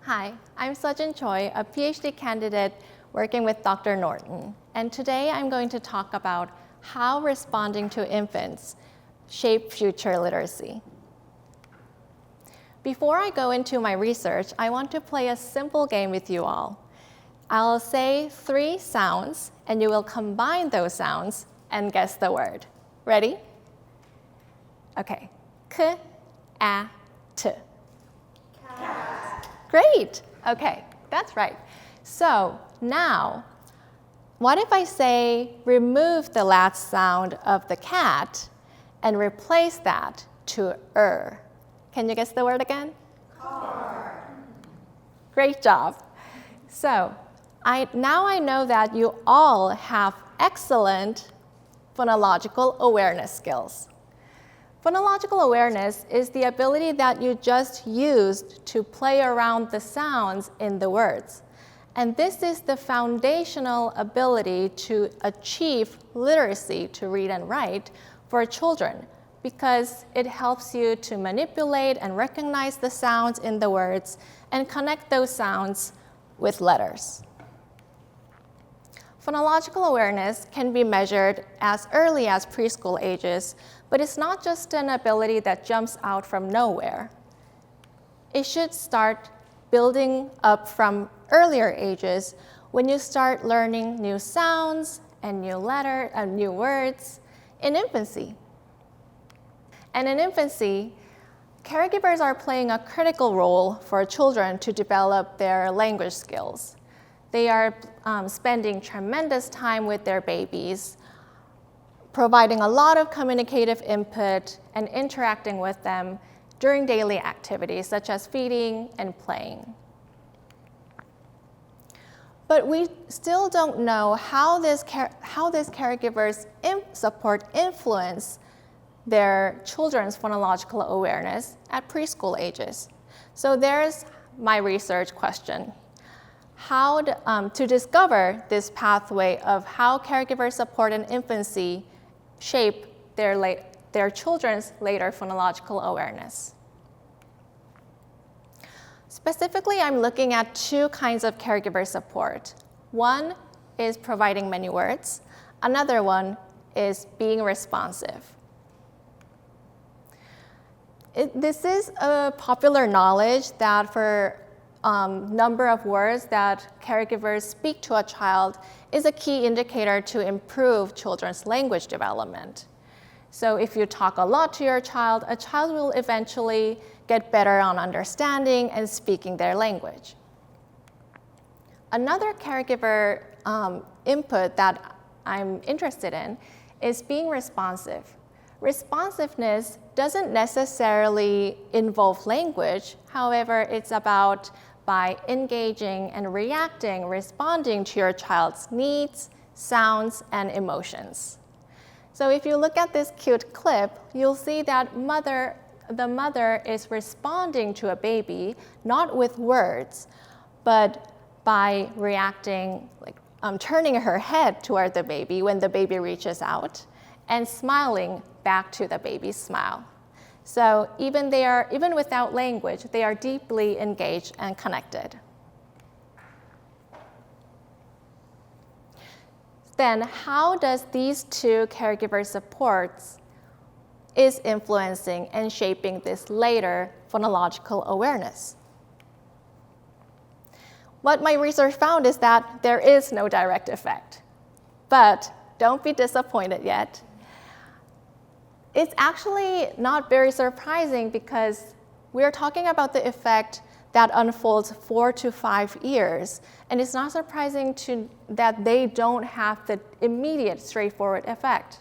Hi, I'm Jinnie Choi, a PhD candidate working with Dr. Norton, and today I'm going to talk about how responding to infants shape future literacy. Before I go into my research, I want to play a simple game with you all. I'll say 3 sounds, and you will combine those sounds and guess the word. Ready? Okay. K, a, t. Cat. Great. Okay, that's right. So now, what if I say remove the last sound of the cat and replace that to Can you guess the word again? Car. Great job. So now I know that you all have excellent phonological awareness skills. Phonological awareness is the ability that you just used to play around the sounds in the words. And this is the foundational ability to achieve literacy, to read and write, for children, because it helps you to manipulate and recognize the sounds in the words and connect those sounds with letters. Phonological awareness can be measured as early as preschool ages, but it's not just an ability that jumps out from nowhere. It should start building up from earlier ages when you start learning new sounds and new words in infancy. And in infancy, caregivers are playing a critical role for children to develop their language skills. They are spending tremendous time with their babies, providing a lot of communicative input and interacting with them during daily activities such as feeding and playing. But we still don't know how this caregivers' support influence their children's phonological awareness at preschool ages. So there's my research question. How to discover this pathway of how caregiver support in infancy shape their children's later phonological awareness. Specifically, I'm looking at 2 kinds of caregiver support. One is providing many words. Another one is being responsive. This is a popular knowledge that for number of words that caregivers speak to a child is a key indicator to improve children's language development. So if you talk a lot to your child, a child will eventually get better on understanding and speaking their language. Another caregiver input that I'm interested in is being responsive. Responsiveness doesn't necessarily involve language. However, it's about by engaging and responding to your child's needs, sounds, and emotions. So if you look at this cute clip, you'll see that the mother is responding to a baby, not with words, but by reacting, turning her head toward the baby when the baby reaches out, and smiling back to the baby's smile. So even without language, they are deeply engaged and connected. Then how does these 2 caregiver supports is influencing and shaping this later phonological awareness? What my research found is that there is no direct effect. But don't be disappointed yet. It's actually not very surprising because we're talking about the effect that unfolds 4 to 5 years. And it's not surprising that they don't have the immediate straightforward effect.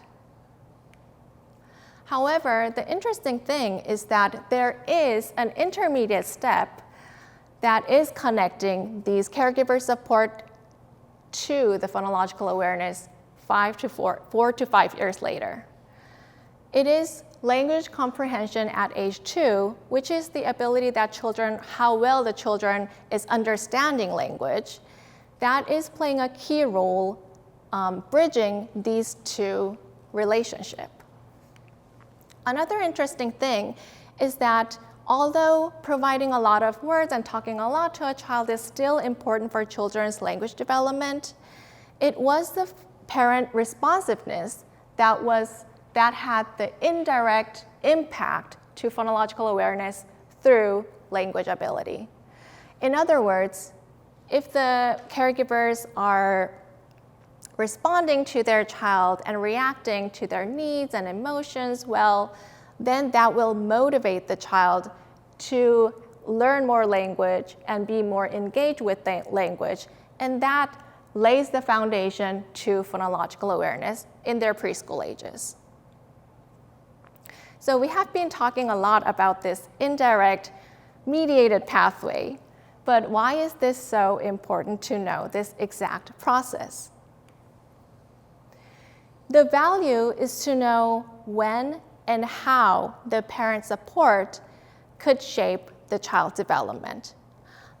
However, the interesting thing is that there is an intermediate step that is connecting these caregiver support to the phonological awareness 4 to 5 years later. It is language comprehension at age 2, which is the ability that how well the children is understanding language. That is playing a key role bridging these 2 relationships. Another interesting thing is that Although providing a lot of words and talking a lot to a child is still important for children's language development, it was the parent responsiveness that had the indirect impact to phonological awareness through language ability. In other words, if the caregivers are responding to their child and reacting to their needs and emotions well, then that will motivate the child to learn more language and be more engaged with the language, and that lays the foundation to phonological awareness in their preschool ages. So we have been talking a lot about this indirect mediated pathway, but why is this so important to know this exact process? The value is to know when and how the parent support could shape the child's development.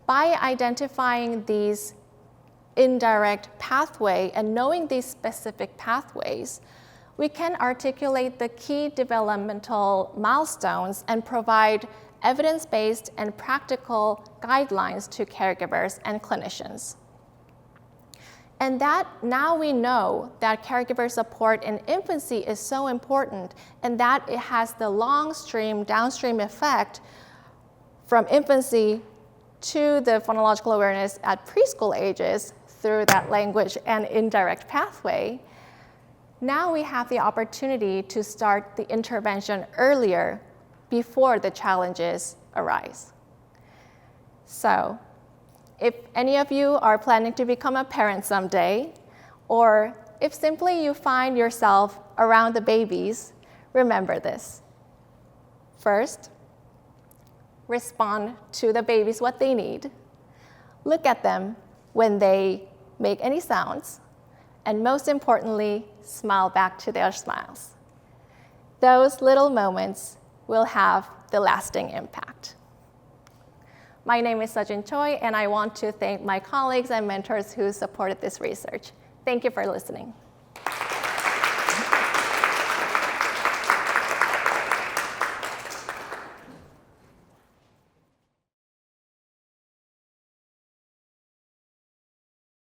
By identifying these indirect pathways and knowing these specific pathways, we can articulate the key developmental milestones and provide evidence-based and practical guidelines to caregivers and clinicians. And that now we know that caregiver support in infancy is so important, and that it has the downstream effect from infancy to the phonological awareness at preschool ages through that language and indirect pathway. Now we have the opportunity to start the intervention earlier before the challenges arise. So, if any of you are planning to become a parent someday, or if simply you find yourself around the babies, remember this. First, respond to the babies what they need. Look at them when they make any sounds, and most importantly, smile back to their smiles. Those little moments will have the lasting impact. My name is Jinnie Choi, and I want to thank my colleagues and mentors who supported this research. Thank you for listening.